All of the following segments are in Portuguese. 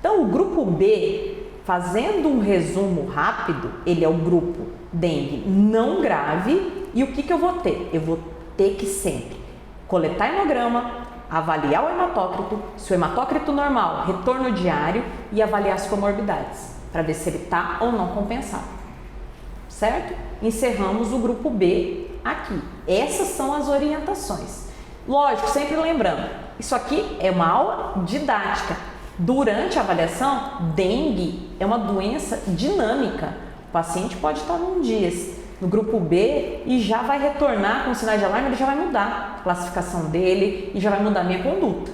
Então, o grupo B, fazendo um resumo rápido, ele é o grupo dengue não grave. E o que eu vou ter? Eu vou ter que sempre coletar hemograma, avaliar o hematócrito, se o hematócrito normal, retorno diário e avaliar as comorbidades, para ver se ele está ou não compensado. Certo? Encerramos o grupo B aqui. Essas são as orientações. Lógico, sempre lembrando, isso aqui é uma aula didática. Durante a avaliação, dengue é uma doença dinâmica. O paciente pode estar num dia no grupo B e já vai retornar com sinais de alarme, ele já vai mudar a classificação dele e já vai mudar a minha conduta.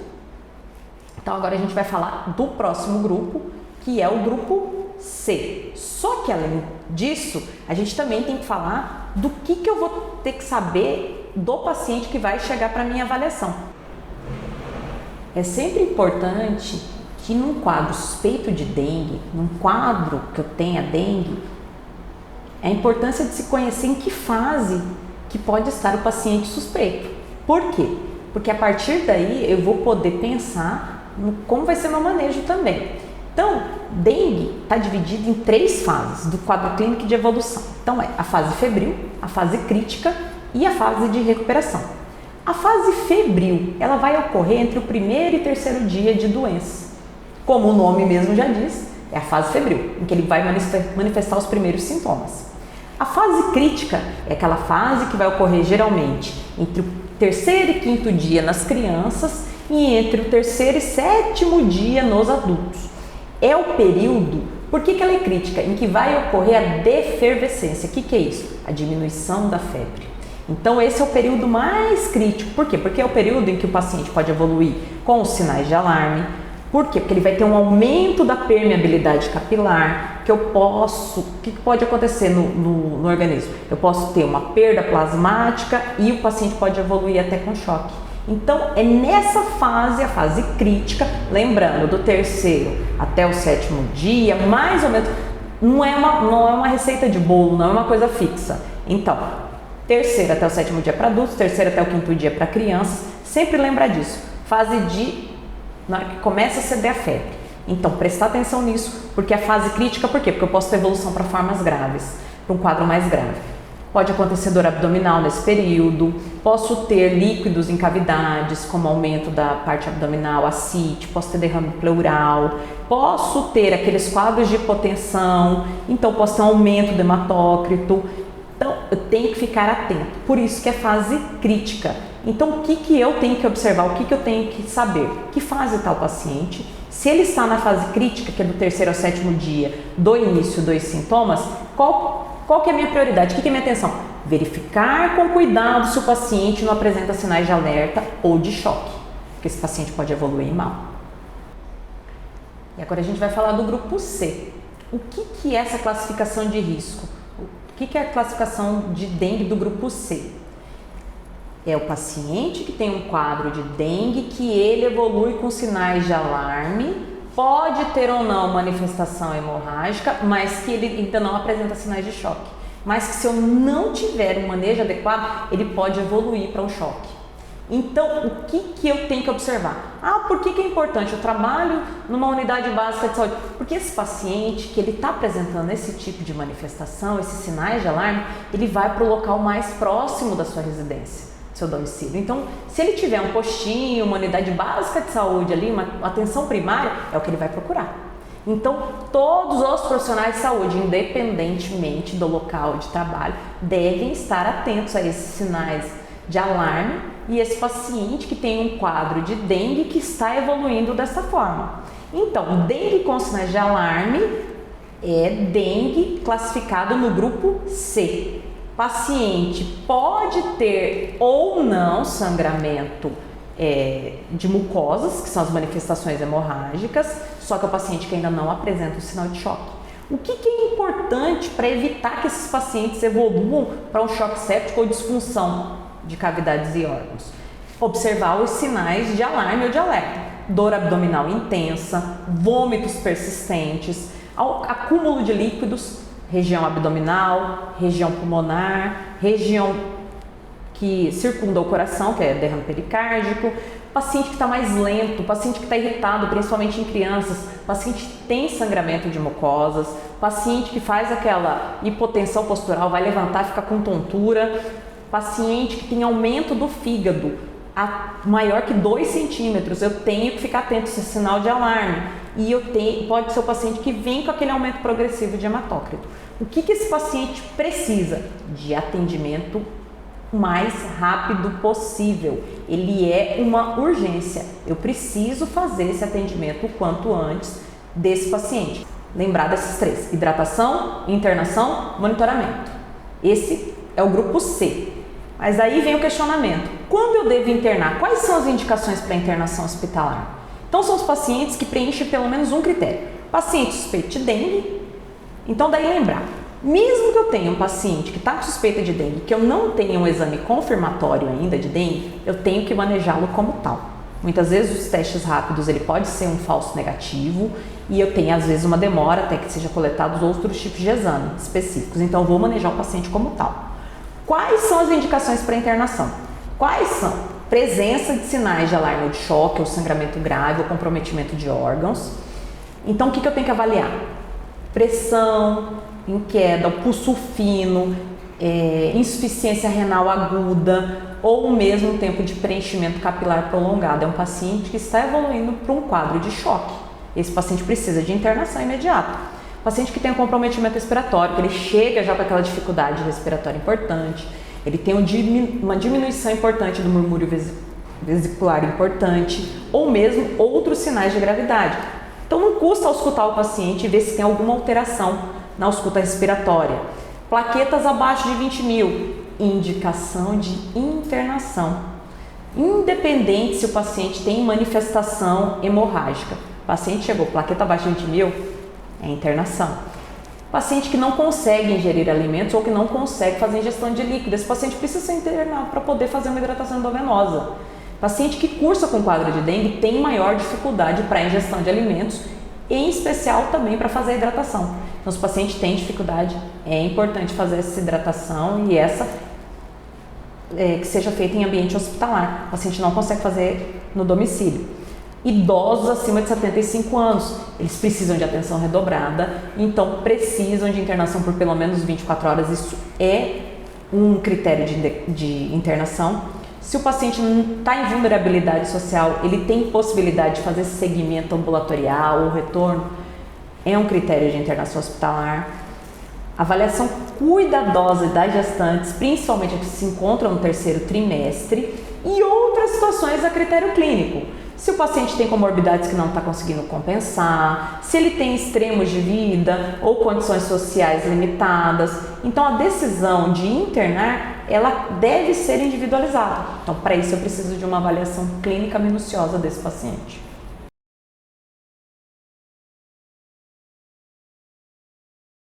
Então agora a gente vai falar do próximo grupo, que é o grupo C. Só que além disso, a gente também tem que falar do que eu vou ter que saber do paciente que vai chegar para a minha avaliação. É sempre importante que num quadro suspeito de dengue, num quadro que eu tenha dengue, a importância de se conhecer em que fase que pode estar o paciente suspeito. Por quê? Porque a partir daí eu vou poder pensar no como vai ser meu manejo também. Então, dengue está dividido em 3 fases do quadro clínico de evolução. Então, é a fase febril, a fase crítica e a fase de recuperação. A fase febril, ela vai ocorrer entre o 1º e 3º dia de doença. Como o nome mesmo já diz, é a fase febril, em que ele vai manifestar os primeiros sintomas. A fase crítica é aquela fase que vai ocorrer geralmente entre o 3º e 5º dia nas crianças e entre o 3º e 7º dia nos adultos. É o período, por que ela é crítica? Em que vai ocorrer a defervescência. O que é isso? A diminuição da febre. Então esse é o período mais crítico. Por quê? Porque é o período em que o paciente pode evoluir com os sinais de alarme. Por quê? Porque ele vai ter um aumento da permeabilidade capilar, o que pode acontecer no organismo? Eu posso ter uma perda plasmática e o paciente pode evoluir até com choque. Então, é nessa fase, a fase crítica, lembrando, do 3º até o 7º dia, mais ou menos, não é uma receita de bolo, não é uma coisa fixa. Então, 3º até o 7º dia para adultos, 3º até o 5º dia para crianças, sempre lembrar disso. Fase na hora que começa a ceder a febre. Então, prestar atenção nisso, porque a fase crítica, por quê? Porque eu posso ter evolução para formas graves, para um quadro mais grave. Pode acontecer dor abdominal nesse período, posso ter líquidos em cavidades, como aumento da parte abdominal, ascite, posso ter derrame pleural, posso ter aqueles quadros de hipotensão, então posso ter um aumento do hematócrito. Então, eu tenho que ficar atento, por isso que é fase crítica. Então, o que eu tenho que observar, o que eu tenho que saber? Que fase está o paciente? Se ele está na fase crítica, que é do 3º ao 7º dia, do início dos sintomas, qual que é a minha prioridade? O que é a minha atenção? Verificar com cuidado se o paciente não apresenta sinais de alerta ou de choque, porque esse paciente pode evoluir mal. E agora a gente vai falar do grupo C. O que é essa classificação de risco? O que é a classificação de dengue do grupo C? É o paciente que tem um quadro de dengue que ele evolui com sinais de alarme, pode ter ou não manifestação hemorrágica, mas que ele ainda não apresenta sinais de choque. Mas que se eu não tiver um manejo adequado, ele pode evoluir para um choque. Então, o que eu tenho que observar? Por que é importante? Eu trabalho numa unidade básica de saúde. Porque esse paciente que ele está apresentando esse tipo de manifestação, esses sinais de alarme, ele vai para o local mais próximo da sua residência, seu domicílio. Então, se ele tiver um postinho, uma unidade básica de saúde ali, uma atenção primária, é o que ele vai procurar. Então, todos os profissionais de saúde, independentemente do local de trabalho, devem estar atentos a esses sinais de alarme e esse paciente que tem um quadro de dengue que está evoluindo dessa forma. Então, dengue com sinais de alarme é dengue classificado no grupo C. Paciente pode ter ou não sangramento de mucosas, que são as manifestações hemorrágicas, só que é o paciente que ainda não apresenta o sinal de choque. O que é importante para evitar que esses pacientes evoluam para um choque séptico ou disfunção de cavidades e órgãos? Observar os sinais de alarme ou de alerta. Dor abdominal intensa, vômitos persistentes, acúmulo de líquidos, região abdominal, região pulmonar, região que circunda o coração, que é derrame pericárdico, paciente que está mais lento, paciente que está irritado, principalmente em crianças, paciente que tem sangramento de mucosas, paciente que faz aquela hipotensão postural, vai levantar, fica com tontura, paciente que tem aumento do fígado maior que 2 centímetros, eu tenho que ficar atento, isso é sinal de alarme. E pode ser o paciente que vem com aquele aumento progressivo de hematócrito. O que esse paciente precisa? De atendimento mais rápido possível. Ele é uma urgência. Eu preciso fazer esse atendimento o quanto antes desse paciente. Lembrar desses 3: hidratação, internação, monitoramento. Esse é o grupo C. Mas aí vem o questionamento: quando eu devo internar? Quais são as indicações para internação hospitalar? Então são os pacientes que preenchem pelo menos um critério. Paciente suspeito de dengue. Então daí lembrar, mesmo que eu tenha um paciente que está com suspeita de dengue, que eu não tenha um exame confirmatório ainda de dengue, eu tenho que manejá-lo como tal. Muitas vezes os testes rápidos ele pode ser um falso negativo e eu tenho às vezes uma demora até que seja coletados outros tipos de exame específicos. Então eu vou manejar o paciente como tal. Quais são as indicações para internação? Quais são? Presença de sinais de alarme ou de choque, ou sangramento grave, ou comprometimento de órgãos. Então, o que eu tenho que avaliar? Pressão em queda, o pulso fino, insuficiência renal aguda, ou mesmo tempo de preenchimento capilar prolongado. É um paciente que está evoluindo para um quadro de choque. Esse paciente precisa de internação imediata. Paciente que tem um comprometimento respiratório, que ele chega já com aquela dificuldade respiratória importante, ele tem uma diminuição importante do murmúrio vesicular importante, ou mesmo outros sinais de gravidade. Então não custa auscultar o paciente e ver se tem alguma alteração na ausculta respiratória. Plaquetas abaixo de 20 mil, indicação de internação. Independente se o paciente tem manifestação hemorrágica. O paciente chegou, plaqueta abaixo de 20 mil, é internação. Paciente que não consegue ingerir alimentos ou que não consegue fazer ingestão de líquido. Esse paciente precisa ser internado para poder fazer uma hidratação endovenosa. Paciente que cursa com quadro de dengue tem maior dificuldade para a ingestão de alimentos, em especial também para fazer a hidratação. Então, se o paciente tem dificuldade, é importante fazer essa hidratação e que seja feita em ambiente hospitalar. O paciente não consegue fazer no domicílio. Idosos acima de 75 anos, eles precisam de atenção redobrada, então precisam de internação por pelo menos 24 horas, isso é um critério de internação. Se o paciente está em vulnerabilidade social, ele tem possibilidade de fazer segmento ambulatorial ou retorno, é um critério de internação hospitalar. Avaliação cuidadosa das gestantes, principalmente as que se encontram no 3º trimestre, e outras situações a critério clínico. Se o paciente tem comorbidades que não está conseguindo compensar, se ele tem extremos de vida ou condições sociais limitadas. Então, a decisão de internar, ela deve ser individualizada. Então, para isso, eu preciso de uma avaliação clínica minuciosa desse paciente.